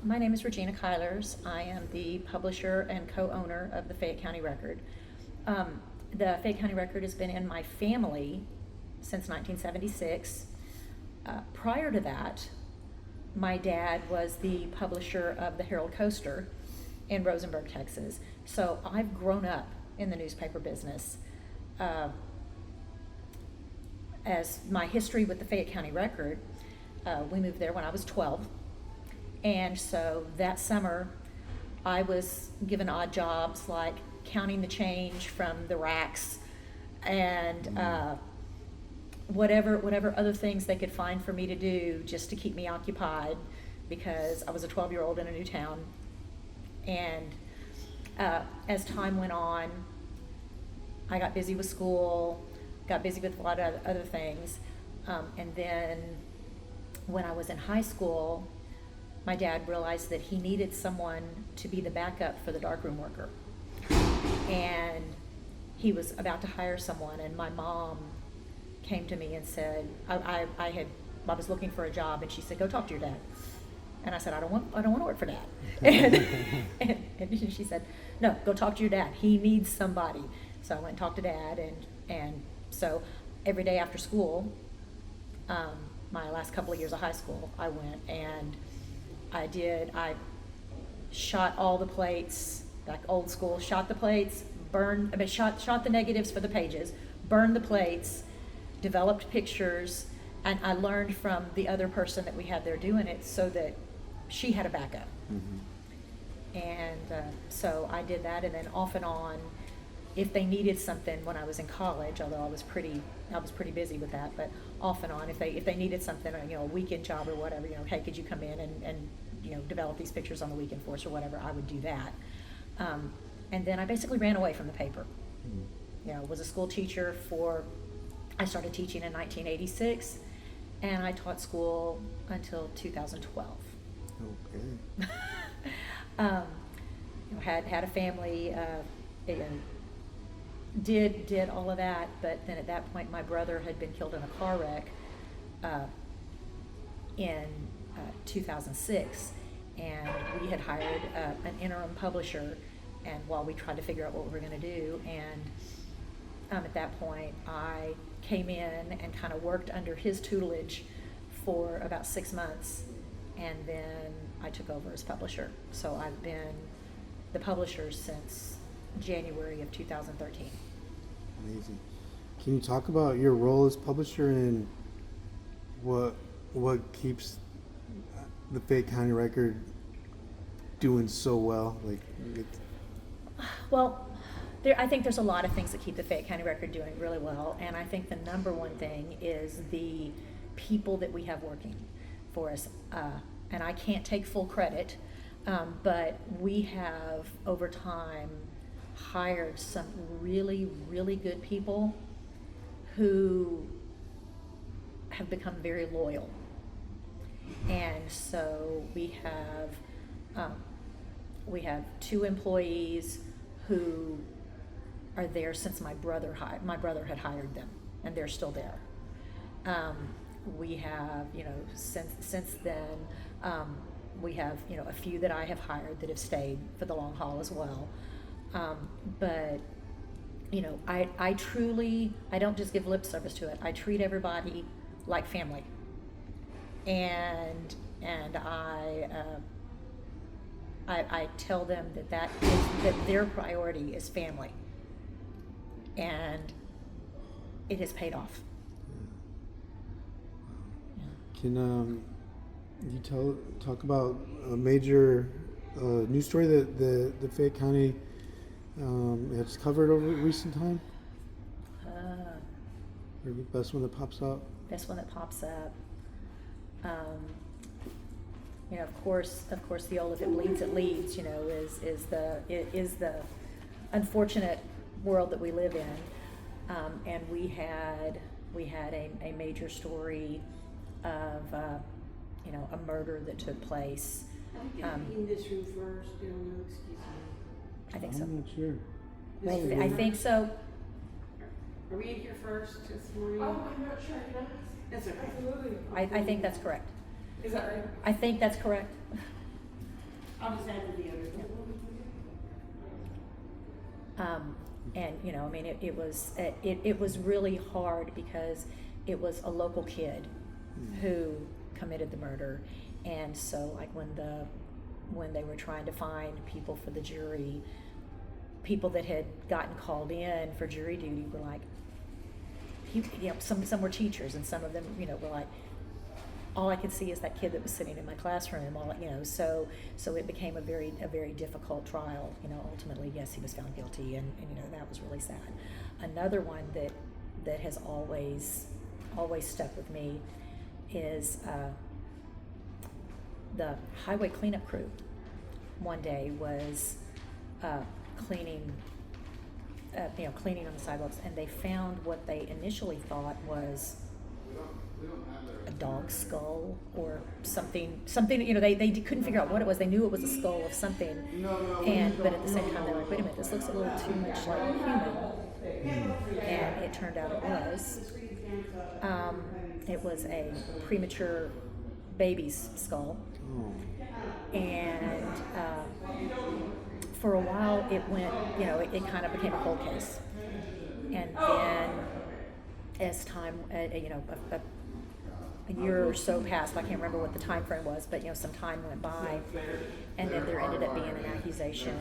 My name is Regina Keilers. I am the publisher and co-owner of the Fayette County Record. The Fayette County Record has been in my family since 1976. Prior to that, my dad was the publisher of the Herald Coaster in Rosenberg, Texas. So I've grown up in the newspaper business. As my history with the Fayette County Record, we moved there when I was 12. And so that summer, I was given odd jobs like counting the change from the racks and whatever other things they could find for me to do just to keep me occupied, because I was a 12-year-old in a new town. And as time went on, I got busy with school, got busy with a lot of other things. And then when I was in high school, my dad realized that he needed someone to be the backup for the darkroom worker. And he was about to hire someone, and my mom came to me and said, I was looking for a job, and she said, go talk to your dad. And I said, I don't want to work for dad. and she said, no, go talk to your dad. He needs somebody. So I went and talked to dad, and so every day after school, my last couple of years of high school, I went and I shot all the plates, like old school, shot the plates, shot the negatives for the pages, burned the plates, developed pictures, and I learned from the other person that we had there doing it so that she had a backup. Mm-hmm. And so I did that, and then off and on, if they needed something when I was in college, although I was pretty busy with that, but off and on, if they needed something, a weekend job or whatever, hey, could you come in and develop these pictures on the weekend for us or whatever, I would do that. And then I basically ran away from the paper. Mm-hmm. Was a school teacher I started teaching in 1986, and I taught school until 2012. Okay. Had a family, did all of that, but then at that point my brother had been killed in a car wreck in 2006, and we had hired an interim publisher, and while we tried to figure out what we were going to do, and at that point I came in and kind of worked under his tutelage for about 6 months, and then I took over as publisher. So I've been the publisher since January of 2013. Amazing. Can you talk about your role as publisher and what keeps the Fayette County Record doing so well? Well, I think there's a lot of things that keep the Fayette County Record doing really well, and I think the number one thing is the people that we have working for us. And I can't take full credit, but we have over time hired some really, really good people who have become very loyal. And so we have 2 employees who are there since my brother had hired them, and they're still there. We have, since then, we have, a few that I have hired that have stayed for the long haul as well. But, I don't just give lip service to it. I treat everybody like family. And I tell them that their priority is family. And it has paid off. Can you talk about a major news story that the Fayette County has covered over recent time? Or the best one that pops up? Best one that pops up. Of course, the old "if it bleeds, it leads." Is the unfortunate world that we live in, and we had a major story of a murder that took place. In this room first, excuse me. I think so. I'm not sure. I think so. Are we in here first this morning? Oh, I'm not sure. Can I? That's okay. Absolutely. I think that's correct. Is that right? I think that's correct. I'll just add to the other. And you know, I mean, it was really hard because it was a local kid who committed the murder, and so like when they were trying to find people for the jury, people that had gotten called in for jury duty were like, some were teachers, and some of them, you know, were like, all I could see is that kid that was sitting in my classroom. All, you know, so it became a very difficult trial. You know, ultimately, yes, he was found guilty, and you know, that was really sad. Another one that has always stuck with me is the highway cleanup crew. One day was cleaning on the sidewalks, and they found what they initially thought was a dog skull or something, you know, they couldn't figure out what it was. They knew it was a skull of something, but at the same time they're like, wait a minute, this looks a little too much like human. And it turned out it was a premature baby's skull. And for a while it went, you know, it kind of became a cold case. And then as time, you know, a year or so passed, I can't remember what the time frame was, but you know, some time went by, and then there ended up being an accusation.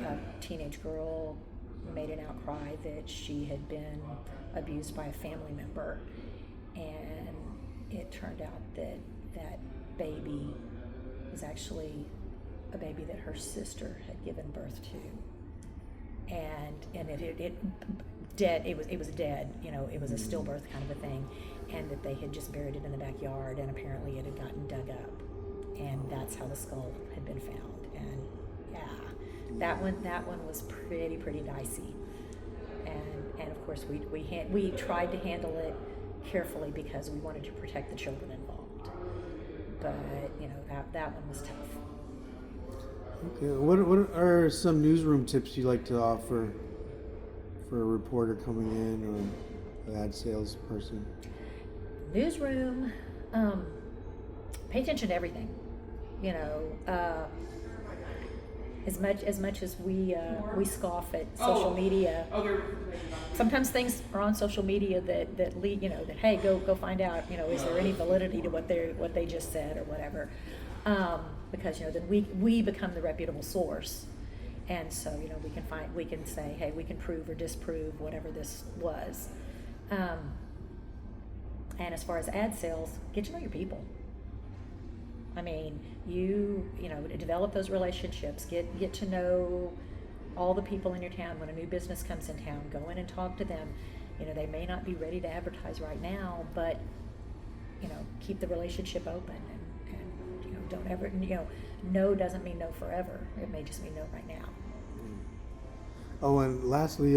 A teenage girl made an outcry that she had been abused by a family member, and it turned out that that baby was actually a baby that her sister had given birth to, and it dead. It was dead. You know, it was a stillbirth kind of a thing, and that they had just buried it in the backyard, and apparently it had gotten dug up, and that's how the skull had been found. And yeah, that one was pretty dicey, and of course we tried to handle it carefully because we wanted to protect the children involved, but you know, that one was tough. Okay, what are some newsroom tips you like to offer for a reporter coming in or an ad salesperson? Newsroom, pay attention to everything. You know, as much as we scoff at social media, sometimes things are on social media that lead, you know, that hey, go find out, you know, is there any validity to what they just said or whatever. Because you know, then we become the reputable source, and so you know, we can say, hey, we can prove or disprove whatever this was. And as far as ad sales, get to know your people. I mean, you know, develop those relationships. Get to know all the people in your town. When a new business comes in town, go in and talk to them. You know, they may not be ready to advertise right now, but you know, keep the relationship open, and you know, don't ever, you know, no doesn't mean no forever. It may just mean no right now. Oh, and lastly,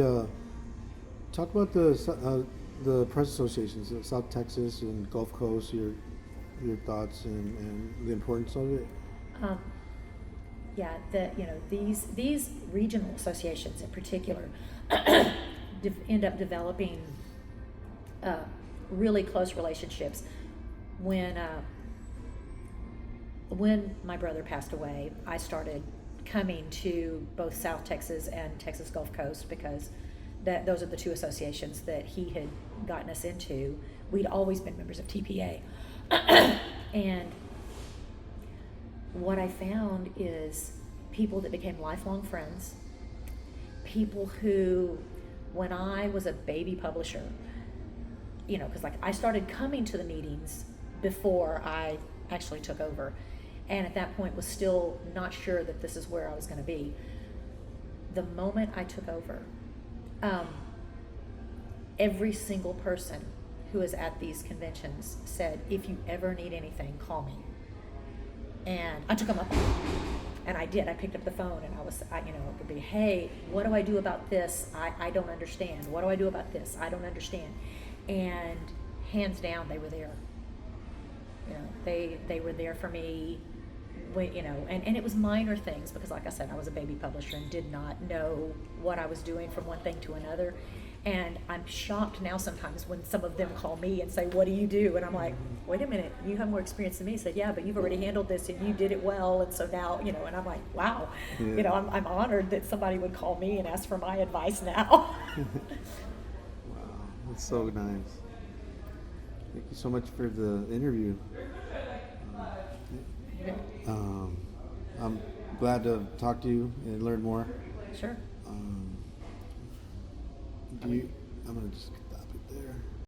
talk about the press associations, South Texas and Gulf Coast. Your thoughts and the importance of it. Yeah, you know, these regional associations in particular end up developing really close relationships. When my brother passed away, I started coming to both South Texas and Texas Gulf Coast because those are the two associations that he had gotten us into. We'd always been members of TPA. And what I found is people that became lifelong friends, people who, when I was a baby publisher, you know, because like I started coming to the meetings before I actually took over, and at that point was still not sure that this is where I was going to be. The moment I took over, every single person who is at these conventions said, if you ever need anything, call me. And I took them up on it. And I did. I picked up the phone, and it would be, hey, what do I do about this? I don't understand. What do I do about this? I don't understand. And hands down, they were there. You know, they were there for me. You know, and it was minor things because, like I said, I was a baby publisher and did not know what I was doing from one thing to another. And I'm shocked now sometimes when some of them call me and say, what do you do? And I'm like, wait a minute, you have more experience than me. He said, yeah, but you've already handled this and you did it well. And so now, and I'm like, wow, Yeah. I'm honored that somebody would call me and ask for my advice now. Wow, that's so nice. Thank you so much for the interview. I'm glad to talk to you and learn more. Sure. I'm gonna just stop it there.